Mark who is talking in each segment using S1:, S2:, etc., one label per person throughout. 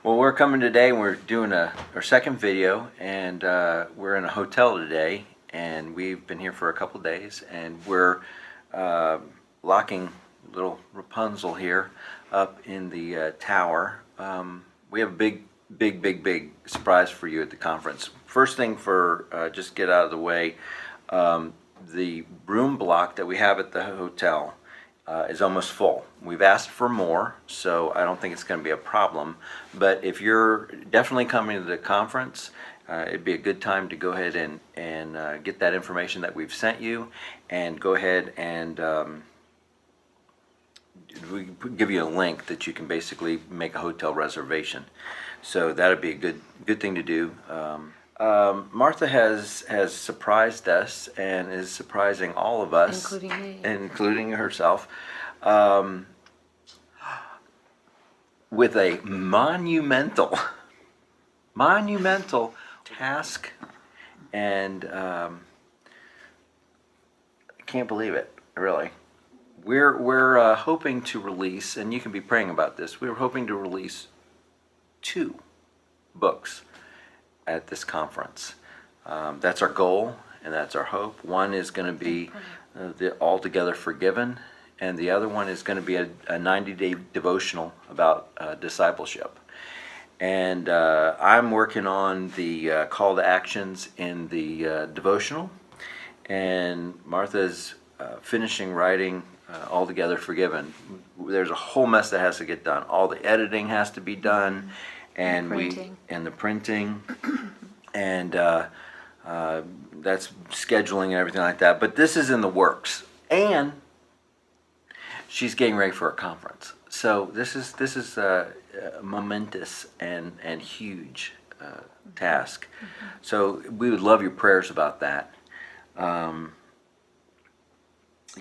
S1: Well, we're coming today and we're doing our second video, and we're in a hotel today, and we've been here for a couple days, and we're locking little Rapunzel here up in the tower. We have a big surprise for you at the conference. First thing for just get out of the way, the room block that we have at the hotel is almost full. We've asked for more, so I don't think it's going to be a problem. But if you're definitely coming to the conference, it'd be a good time to go ahead and get that information that we've sent you, and go ahead and we give you a link that you can basically make a hotel reservation. So that'd be a good thing to do. Martha has surprised us and is surprising all of us,
S2: including me,
S1: including herself, with a monumental task, and I can't believe it, really. We're hoping to release, and you can be praying about this, we're hoping to release 2 books at this conference. That's our goal, and that's our hope. One is going to be the Altogether Forgiven, and the other one is going to be a 90-day devotional about discipleship. And I'm working on the call to actions in the devotional, and Martha's finishing writing Altogether Forgiven. There's a whole mess that has to get done. All the editing has to be done, and the printing, and that's scheduling and everything like that. But this is in the works, and she's getting ready for a conference. So this is a momentous and huge task. So we would love your prayers about that.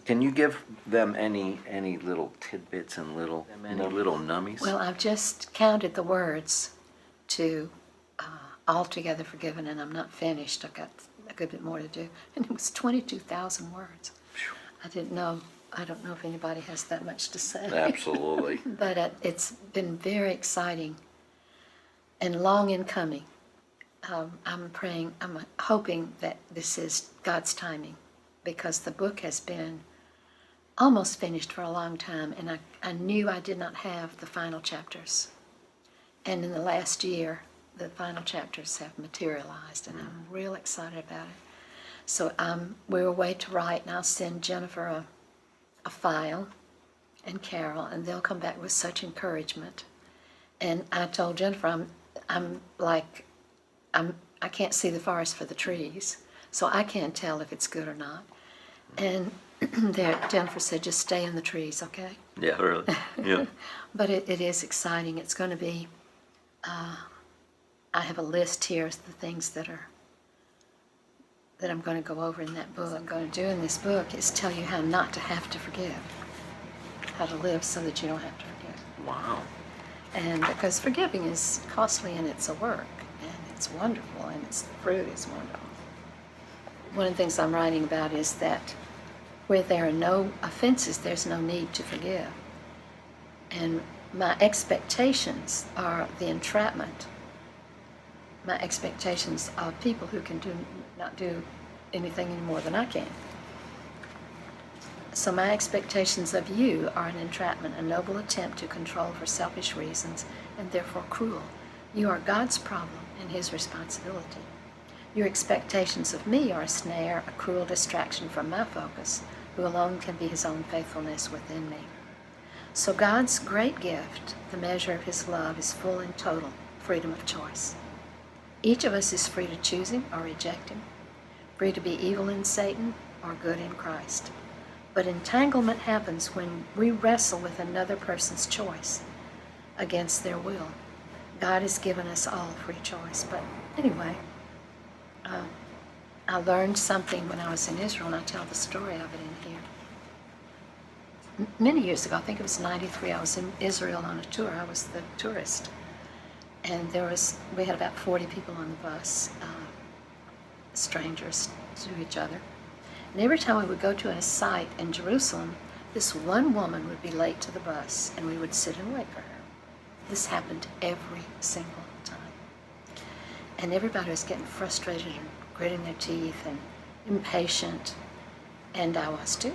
S1: Can you give them any little tidbits and any little nummies?
S2: Well, I've just counted the words to Altogether Forgiven, and I'm not finished. I've got a good bit more to do. And it was 22,000 words. I don't know if anybody has that much to say.
S1: Absolutely.
S2: But it's been very exciting and long in coming. I'm hoping that this is God's timing, because the book has been almost finished for a long time, and I knew I did not have the final chapters. And in the last year, the final chapters have materialized, and I'm real excited about it. So we're away to write, and I'll send Jennifer a file, and Carol, and they'll come back with such encouragement. And I told Jennifer, I can't see the forest for the trees, so I can't tell if it's good or not. And Jennifer said, just stay in the trees, okay?
S1: Yeah, really. Yeah.
S2: But it is exciting. It's going to be, I have a list here of the things that I'm going to go over in that book. What I'm going to do in this book is tell you how not to have to forgive, how to live so that you don't have to forgive.
S1: Wow.
S2: And because forgiving is costly, and it's a work, and it's wonderful, and its fruit is wonderful. One of the things I'm writing about is that where there are no offenses, there's no need to forgive. And my expectations are the entrapment. My expectations of people who can not do anything any more than I can. So my expectations of you are an entrapment, a noble attempt to control for selfish reasons, and therefore cruel. You are God's problem and His responsibility. Your expectations of me are a snare, a cruel distraction from my focus, who alone can be His own faithfulness within me. So God's great gift, the measure of His love, is full and total freedom of choice. Each of us is free to choose Him or reject Him, free to be evil in Satan or good in Christ. But entanglement happens when we wrestle with another person's choice against their will. God has given us all free choice. But anyway, I learned something when I was in Israel, and I tell the story of it in here. Many years ago, I think it was 93, I was in Israel on a tour. I was the tourist. And we had about 40 people on the bus, strangers to each other. And every time we would go to a site in Jerusalem, this one woman would be late to the bus, and we would sit and wait for her. This happened every single time. And everybody was getting frustrated and gritting their teeth and impatient, and I was too.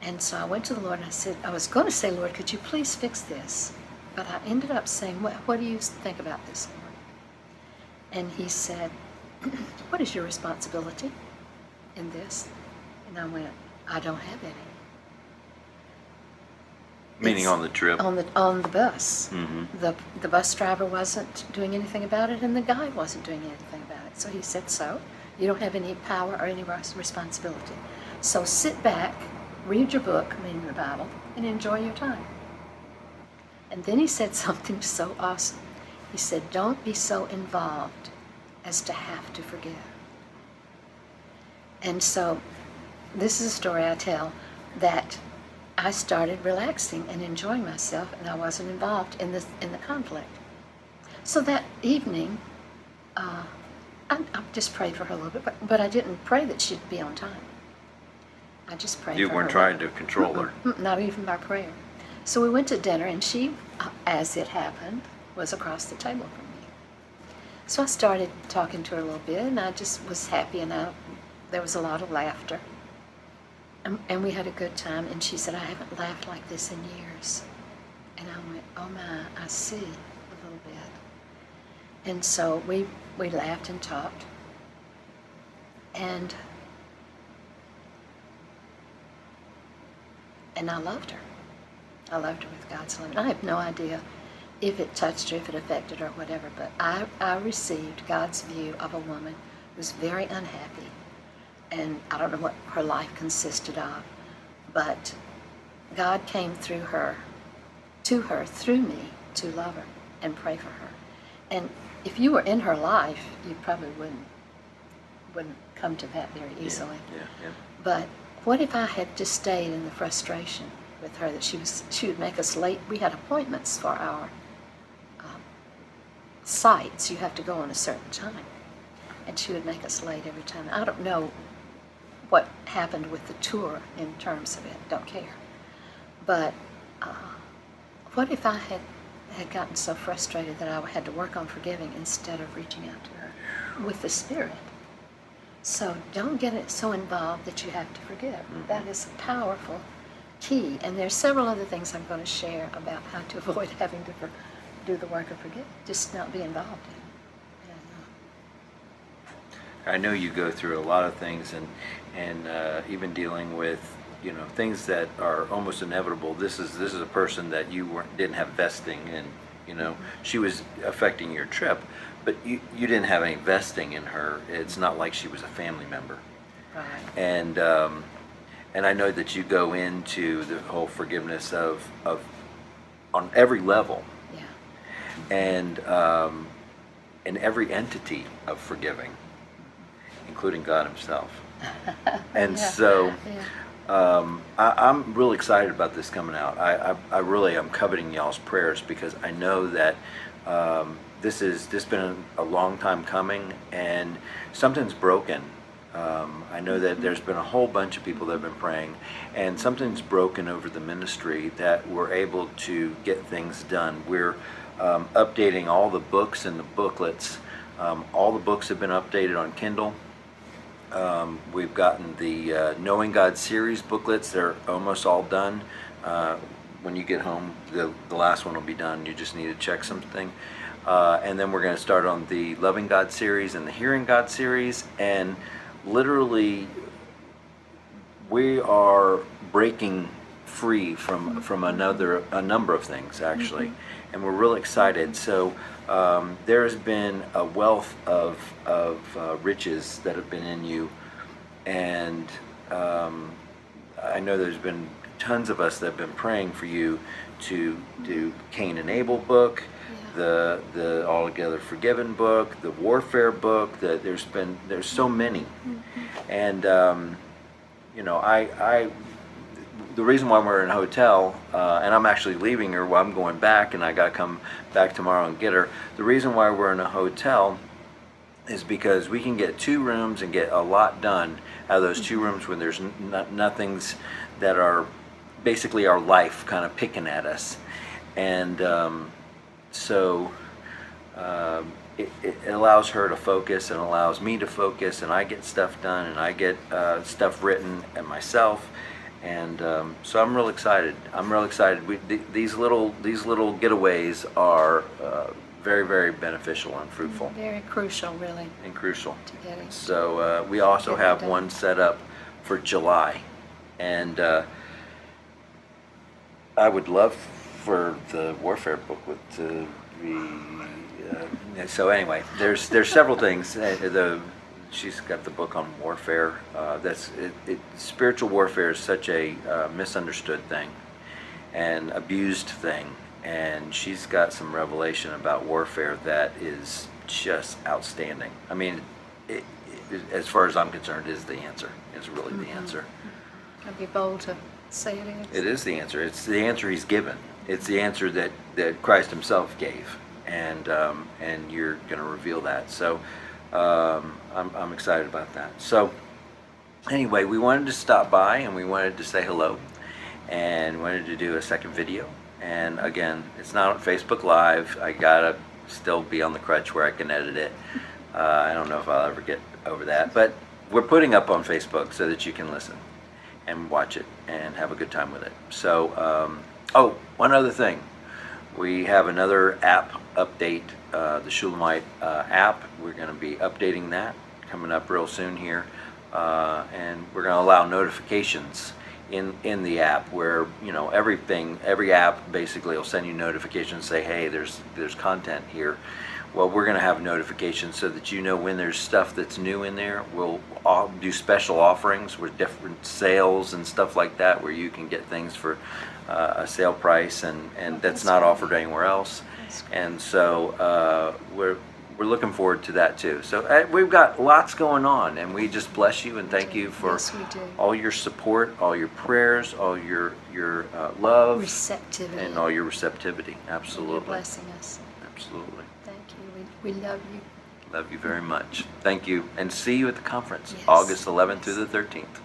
S2: And so I went to the Lord and I said, I was going to say, Lord, could you please fix this? But I ended up saying, what do you think about this, Lord? And he said, what is your responsibility in this? And I went, I don't have any.
S1: Meaning on the trip?
S2: On the bus.
S1: Mm-hmm.
S2: The bus driver wasn't doing anything about it, and the guy wasn't doing anything about it. So he said, so you don't have any power or any responsibility. So sit back, read your book, meaning the Bible, and enjoy your time. And then he said something so awesome. He said, don't be so involved as to have to forgive. And so this is a story I tell, that I started relaxing and enjoying myself, and I wasn't involved in the conflict. So that evening, I just prayed for her a little bit, but I didn't pray that she'd be on time. I just prayed for her.
S1: You weren't trying to control her?
S2: Not even by prayer. So we went to dinner, and she, as it happened, was across the table from me. So I started talking to her a little bit, and I just was happy, and there was a lot of laughter. And we had a good time, and she said, I haven't laughed like this in years. And I went, oh my, I see a little bit. And so we laughed and talked. And I loved her. I loved her with God's love. And I have no idea if it touched her, if it affected her, whatever, but I received God's view of a woman who was very unhappy. And I don't know what her life consisted of, but God came through her, to her, through me, to love her and pray for her. And if you were in her life, you probably wouldn't come to that very easily.
S1: Yeah.
S2: But what if I had just stayed in the frustration with her that she would make us late? We had appointments for our sites. You have to go on a certain time, and she would make us late every time. I don't know what happened with the tour in terms of it, don't care. But what if I had gotten so frustrated that I had to work on forgiving instead of reaching out to her with the Spirit? So don't get it so involved that you have to forgive.
S1: Mm-hmm.
S2: That is a powerful key. And there's several other things I'm going to share about how to avoid having to do the work of forgiving, just not be involved in it.
S1: I know you go through a lot of things, and even dealing with things that are almost inevitable. This is a person that you didn't have vesting in. She was affecting your trip, but you didn't have any vesting in her. It's not like she was a family member.
S2: Right.
S1: And I know that you go into the whole forgiveness of on every level.
S2: Yeah.
S1: And in every entity of forgiving, including God himself. And
S2: Yeah.
S1: so
S2: Yeah.
S1: I'm really excited about this coming out. I really am coveting y'all's prayers, because I know that this has been a long time coming, and something's broken. I know that there's been a whole bunch of people that have been praying, and something's broken over the ministry that we're able to get things done. We're updating all the books and the booklets. All the books have been updated on Kindle. We've gotten the Knowing God series booklets. They're almost all done. When you get home, the last one will be done. You just need to check something. And then we're going to start on the Loving God series and the Hearing God series. And literally, we are breaking free from a number of things, actually. Mm-hmm. And we're really excited. So there's been a wealth of riches that have been in you, and I know there's been tons of us that have been praying for you to do Cain and Abel book, yeah. the Altogether Forgiven book, the Warfare book. There's so many, mm-hmm. And the reason why we're in a hotel, and I'm actually leaving her while I'm going back, and I got to come back tomorrow and get her. The reason why we're in a hotel is because we can get 2 rooms and get a lot done out of those 2 rooms when there's nothings that are basically our life kind of picking at us. And so it allows her to focus and allows me to focus, and I get stuff done, and I get stuff written and myself, and so I'm real excited. These little getaways are very, very beneficial and fruitful.
S2: Very crucial, really,
S1: And crucial.
S2: to getting.
S1: So we also
S2: Get it
S1: have
S2: done.
S1: one set up for July, and I would love for the warfare book to be. So anyway, there's several things. She's got the book on warfare. Spiritual warfare is such a misunderstood thing and abused thing, and she's got some revelation about warfare that is just outstanding. I mean, as far as I'm concerned, is the answer. Is really the answer.
S2: I'd be bold to say it is.
S1: It is the answer. It's the answer he's given. It's the answer that Christ himself gave, and you're going to reveal that. So I'm excited about that. So anyway, we wanted to stop by and we wanted to say hello, and wanted to do a second video. And again, it's not on Facebook Live. I gotta still be on the crutch where I can edit it. I don't know if I'll ever get over that, but we're putting up on Facebook so that you can listen and watch it and have a good time with it. So, one other thing. We have another app update, the Shulamite app. We're going to be updating that coming up real soon here. And we're going to allow notifications in the app where, every app basically will send you notifications, say, hey, there's content here. Well, we're going to have notifications so that you know when there's stuff that's new in there. We'll do special offerings with different sales and stuff like that, where you can get things for a sale price, and that's not offered anywhere else. And so we're looking forward to that too. So we've got lots going on, and we just bless you and thank you for
S2: Yes, we do.
S1: all your support, all your prayers, all your love,
S2: Receptivity.
S1: and all your receptivity.
S2: You're
S1: Absolutely.
S2: blessing us.
S1: Absolutely.
S2: Thank you. We love you.
S1: Love you very much. Thank you, and see you at the conference,
S2: Yes.
S1: August 11th through the 13th.